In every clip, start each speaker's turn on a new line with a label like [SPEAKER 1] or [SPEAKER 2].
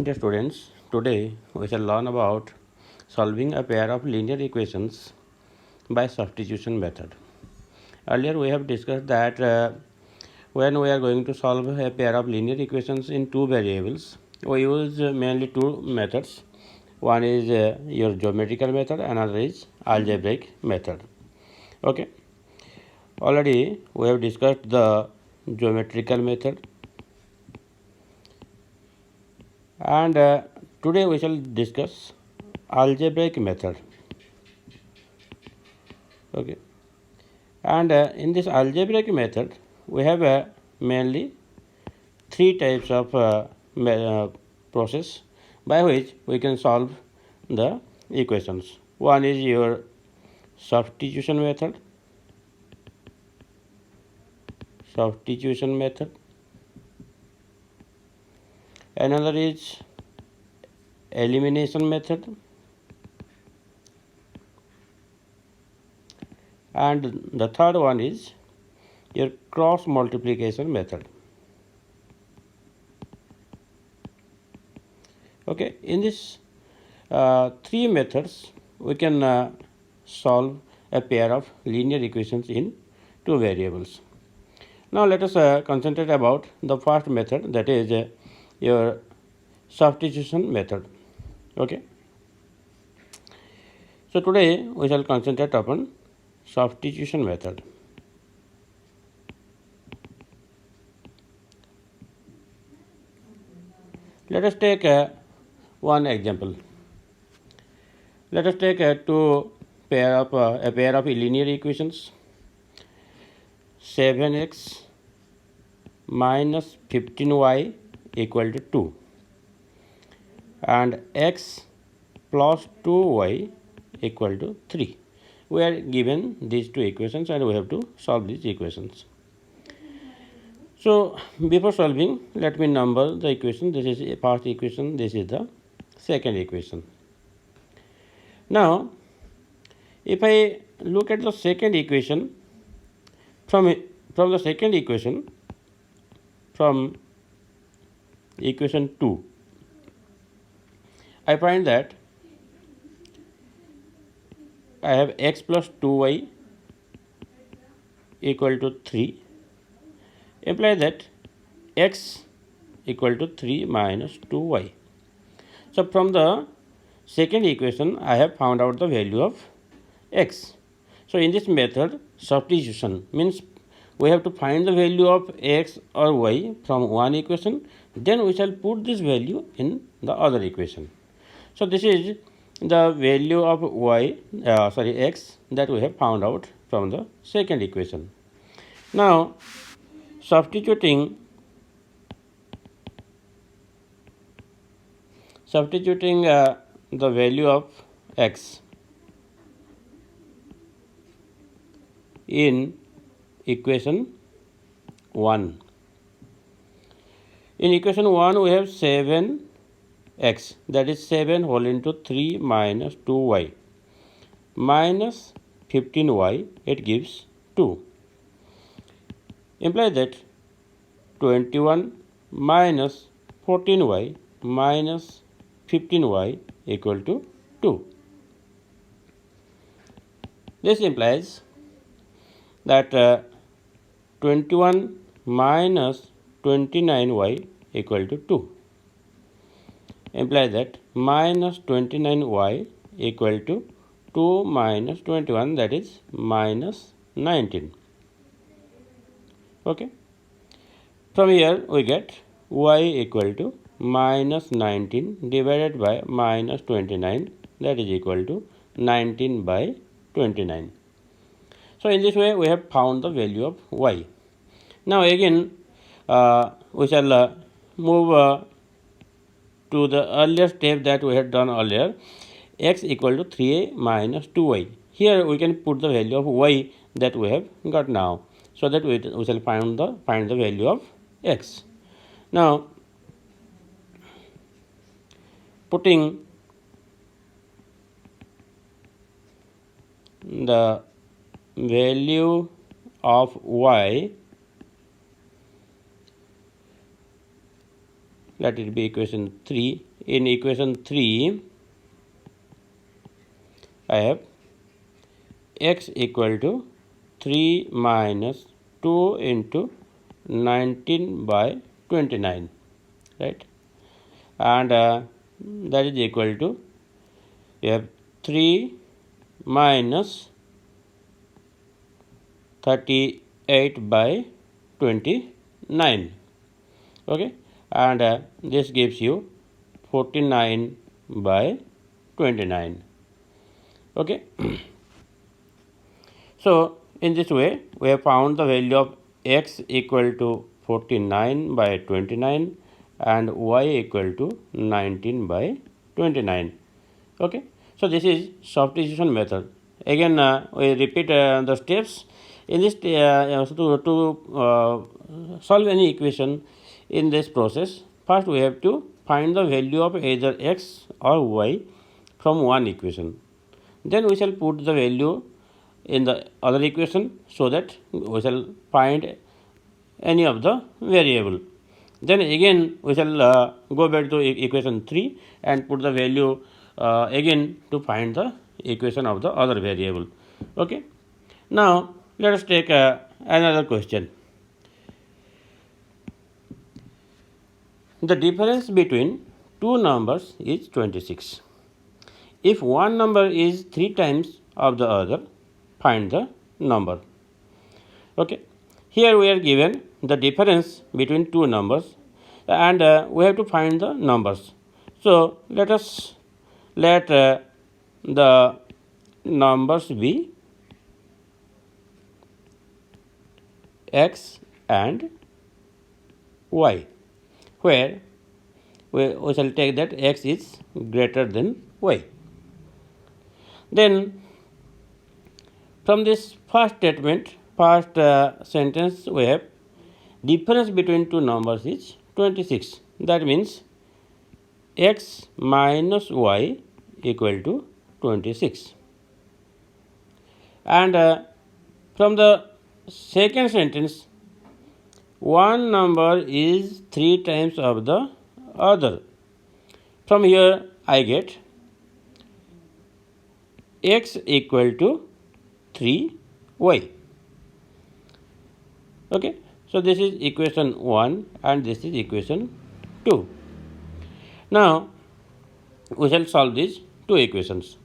[SPEAKER 1] Dear students, today we shall learn about solving a pair of linear equations by substitution method. Earlier we have discussed that when we are going to solve a pair of linear equations in two variables, we use mainly two methods. One is your geometrical method, another is algebraic method. Okay. Already we have discussed the geometrical method, and today we shall discuss algebraic method. Okay, and in this algebraic method we have mainly three types of process by which we can solve the equations. One is your substitution method, another is elimination method, and the third one is your cross multiplication method. Okay, in this three methods we can solve a pair of linear equations in two variables. Now let us concentrate about the first method, that is your substitution method. Okay, so today we shall concentrate upon substitution method. Let us take one example. Let us take a pair of linear equations. 7x minus 15y equal to 2 and x plus 2y equal to 3. We are given these two equations and we have to solve these equations. So before solving, let me number the equation. This is a first equation, this is the second equation. Now if I look at the second equation, from the second equation, from equation 2, I find that I have x plus 2y equal to 3. Imply that x equal to 3 minus 2y. So from the second equation I have found out the value of x. So in this method, substitution means we have to find the value of x or y from one equation, then we shall put this value in the other equation. So this is the value of x that we have found out from the second equation. Now substituting the value of x in equation 1. In equation 1 we have 7x, that is 7 whole into 3 minus 2y minus 15y, it gives 2. Imply that 21 minus 14y minus 15y equal to 2. This implies that 21 minus 29y equal to 2. Imply that minus 29y equal to 2 minus 21, that is minus 19. Okay. From here we get y equal to minus 19 divided by minus 29, that is equal to 19 by 29. So in this way we have found the value of y. Now again we shall move to the earlier step that we had done earlier, x equal to 3a minus 2y. Here we can put the value of y that we have got now, so that we shall find the value of x. Now putting the value of y, let it be equation 3. In equation 3, I have x equal to 3 minus 2 into 19 by 29, right? And that is equal to, we have 3 minus 38 by 29, okay, and this gives you 49 by 29, okay. So in this way we have found the value of x equal to 49 by 29 and y equal to 19 by 29, okay. So this is substitution method. Again we repeat the steps in this to solve any equation in this process. First we have to find the value of either x or y from one equation. Then we shall put the value in the other equation so that we shall find any of the variable. Then again we shall go back to equation 3 and put the value again to find the equation of the other variable, okay. Now let us take another question. The difference between two numbers is 26. If one number is 3 times of the other, find the number, okay. Here we are given the difference between two numbers and we have to find the numbers. So let the numbers be x and y, where we shall take that x is greater than y. Then from this first statement, first sentence, we have difference between two numbers is 26. That means x minus y equal to 26. And from the second sentence, one number is 3 times of the other. From here I get x equal to 3y, okay. So this is equation 1 and this is equation 2. Now we shall solve these two equations.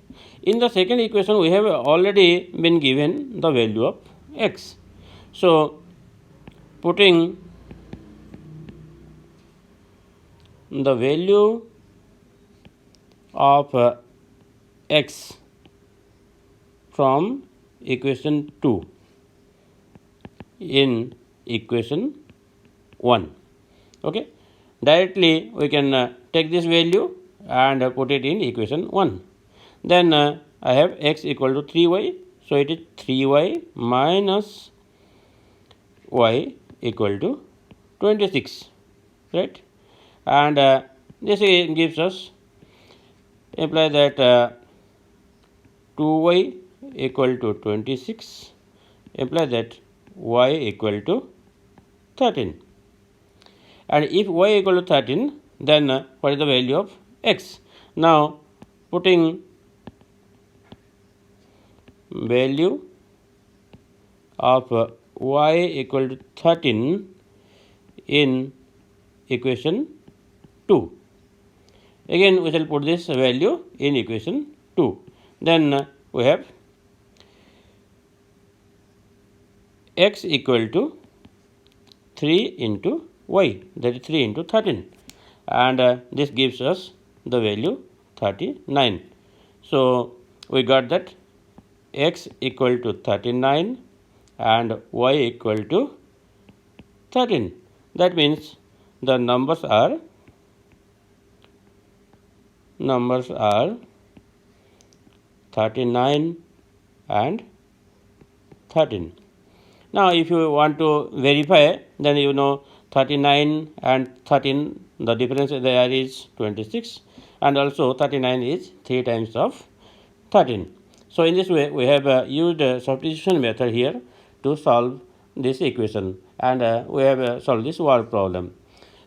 [SPEAKER 1] In the second equation we have already been given the value of x. So putting the value of x from equation 2 in equation 1, okay. Directly we can take this value and put it in equation 1. Then I have x equal to 3y, so it is 3y minus y equal to 26, right. And this gives us, imply that 2y equal to 26, imply that y equal to 13. And if y equal to 13, then what is the value of x? Now putting value of y equal to 13 in equation 2. Again we shall put this value in equation 2. Then we have x equal to 3 into y, that is 3 into 13, and this gives us the value 39. So we got that x equal to 39 and y equal to 13. That means the numbers are 39 and 13. Now if you want to verify, then you know 39 and 13, the difference there is 26, and also 39 is 3 times of 13. So in this way we have used a substitution method here to solve this equation, and we have solved this word problem.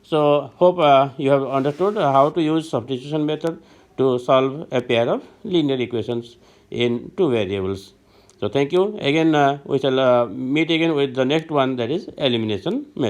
[SPEAKER 1] So hope you have understood how to use substitution method to solve a pair of linear equations in two variables. So thank you. Again, we shall meet again with the next one, that is elimination method.